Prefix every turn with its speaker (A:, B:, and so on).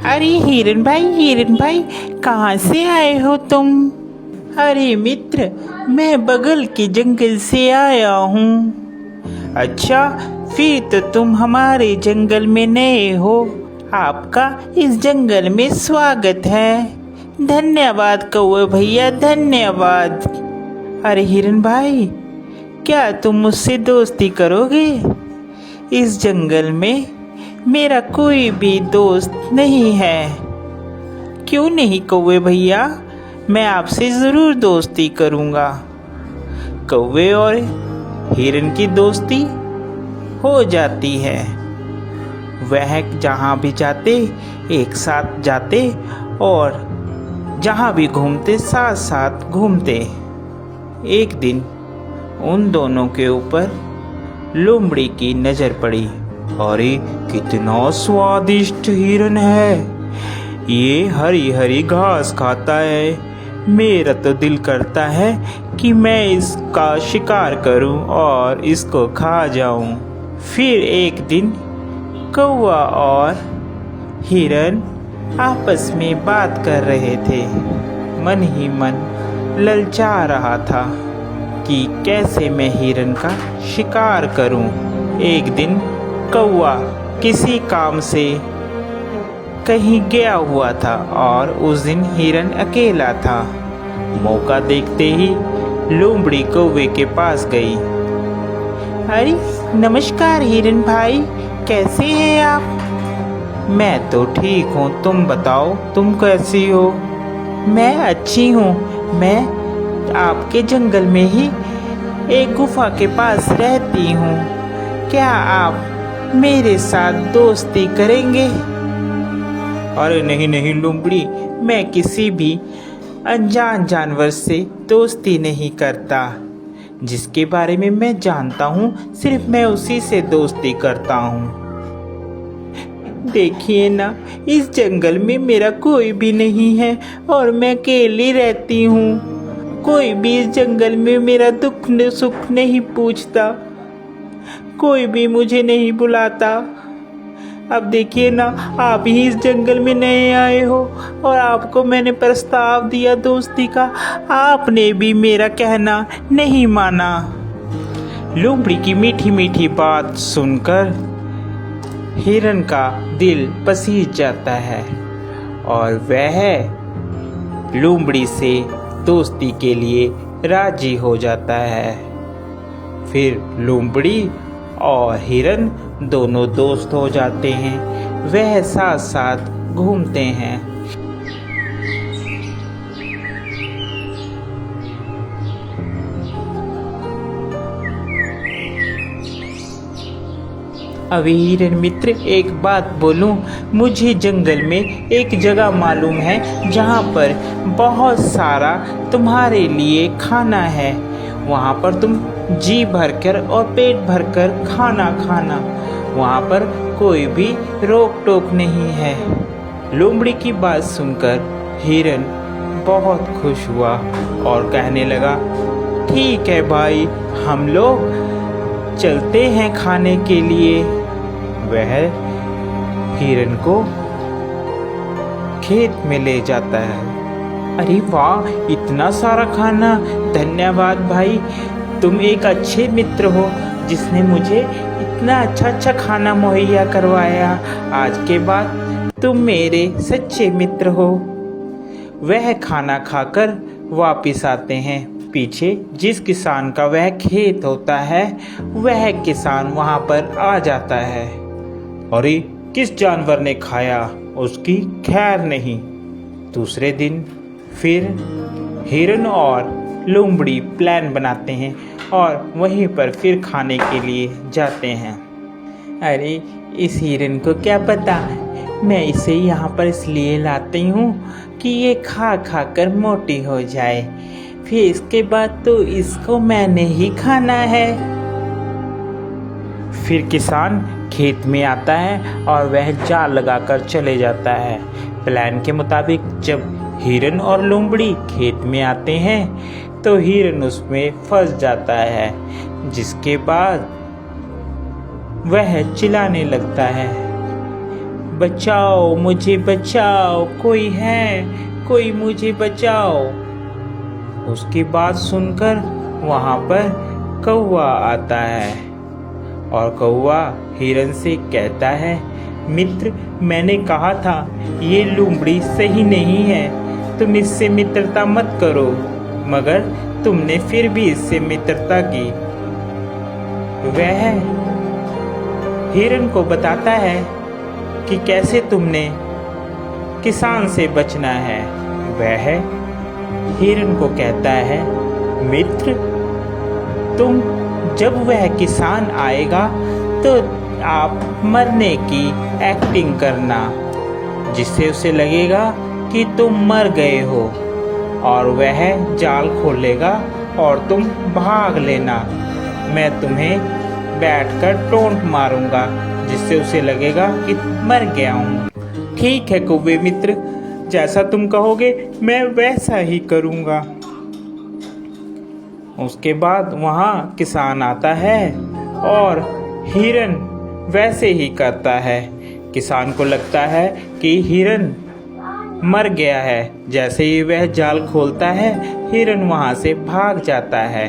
A: अरे हिरन भाई कहाँ से आए हो तुम? अरे मित्र, मैं बगल के जंगल से आया हूँ। अच्छा, फिर तो तुम हमारे जंगल में नए हो। आपका इस जंगल में स्वागत है। धन्यवाद कौवे भैया, धन्यवाद। अरे हिरन भाई, क्या तुम मुझसे दोस्ती करोगे? इस जंगल में मेरा कोई भी दोस्त नहीं है। क्यों नहीं कौवे भैया, मैं आपसे ज़रूर दोस्ती करूँगा। कौवे और हिरन की दोस्ती हो जाती है। वह जहाँ भी जाते एक साथ जाते और जहाँ भी घूमते साथ साथ घूमते। एक दिन उन दोनों के ऊपर लोमड़ी की नज़र पड़ी। अरे कितना स्वादिष्ट हिरन है, ये हरी हरी घास खाता है। मेरा तो दिल करता है कि मैं इसका शिकार करूं और इसको खा जाऊं। फिर एक दिन कौवा और हिरन आपस में बात कर रहे थे। मन ही मन ललचा रहा था कि कैसे मैं हिरन का शिकार करूं। एक दिन कौवा किसी काम से कहीं गया हुआ था और उस दिन हिरन अकेला था। मौका देखते ही लोमड़ी कौवे के पास गई। अरे नमस्कार हिरन भाई, कैसे हैं आप? मैं तो ठीक हूँ, तुम बताओ तुम कैसी हो? मैं अच्छी हूँ। मैं आपके जंगल में ही एक गुफा के पास रहती हूँ। क्या आप मेरे साथ दोस्ती करेंगे? अरे नहीं नहीं लोमड़ी, मैं किसी भी अनजान जानवर से दोस्ती नहीं करता। जिसके बारे में मैं जानता हूँ सिर्फ मैं उसी से दोस्ती करता हूँ। देखिए ना, इस जंगल में मेरा कोई भी नहीं है और मैं अकेली रहती हूँ। कोई भी इस जंगल में मेरा दुख सुख नहीं पूछता, कोई भी मुझे नहीं बुलाता। अब देखिए ना, आप ही इस जंगल में नए आए हो और आपको मैंने प्रस्ताव दिया दोस्ती का, आपने भी मेरा कहना नहीं माना। लोमड़ी की मीठी मीठी बात सुनकर हिरन का दिल पसीज जाता है और वह लोमड़ी से दोस्ती के लिए राजी हो जाता है। फिर लोमड़ी और हिरन दोनों दोस्त हो जाते हैं। वह साथ साथ घूमते हैं। अभी हिरन मित्र, एक बात बोलूं, मुझे जंगल में एक जगह मालूम है जहां पर बहुत सारा तुम्हारे लिए खाना है। वहां पर तुम जी भरकर और पेट भरकर खाना खाना। वहां पर कोई भी रोक टोक नहीं है। लोमड़ी की बात सुनकर हिरन बहुत खुश हुआ और कहने लगा, ठीक है भाई, हम लोग चलते हैं खाने के लिए। वह हिरन को खेत में ले जाता है। अरे वाह, इतना सारा खाना! धन्यवाद भाई, तुम एक अच्छे मित्र हो जिसने मुझे इतना अच्छा खाना मुहैया करवाया। आज के बाद तुम मेरे सच्चे मित्र हो। वह खाना खाकर वापिस आते हैं। पीछे जिस किसान का वह खेत होता है, वह किसान वहां पर आ जाता है। अरे किस जानवर ने खाया, उसकी खैर नहीं। दूसरे दिन फिर हिरन और लोमड़ी प्लान बनाते हैं और वहीं पर फिर खाने के लिए जाते हैं। अरे इस हिरन को क्या पता, मैं इसे यहाँ पर इसलिए लाती हूँ कि ये खा खा कर मोटी हो जाए, फिर इसके बाद तो इसको मैंने ही खाना है। फिर किसान खेत में आता है और वह जाल लगाकर चले जाता है। प्लान के मुताबिक जब हिरन और लोमड़ी खेत में आते हैं तो हिरन उसमें फंस जाता है, जिसके बाद वह चिल्लाने लगता है, बचाओ, मुझे बचाओ, कोई है, कोई मुझे बचाओ। उसकी बात सुनकर वहाँ पर कौवा आता है और कौवा हिरन से कहता है, मित्र, मैंने कहा था ये लोमड़ी सही नहीं है, तुम इससे मित्रता मत करो, मगर तुमने फिर भी इससे मित्रता की। वह हिरन को बताता है कि कैसे तुमने किसान से बचना है। वह हिरन को कहता है, मित्र, तुम जब वह किसान आएगा तो आप मरने की एक्टिंग करना, जिससे उसे लगेगा कि तुम मर गए हो, और वह जाल खोलेगा और तुम भाग लेना। मैं तुम्हें बैठकर टोंट मारूंगा, जिससे उसे लगेगा कि मर गया हूँ। ठीक है कौवे मित्र, जैसा तुम कहोगे मैं वैसा ही करूँगा। उसके बाद वहाँ किसान आता है और हिरन वैसे ही करता है। किसान को लगता है कि हिरन मर गया है। जैसे ही वह जाल खोलता है, हिरन वहाँ से भाग जाता है।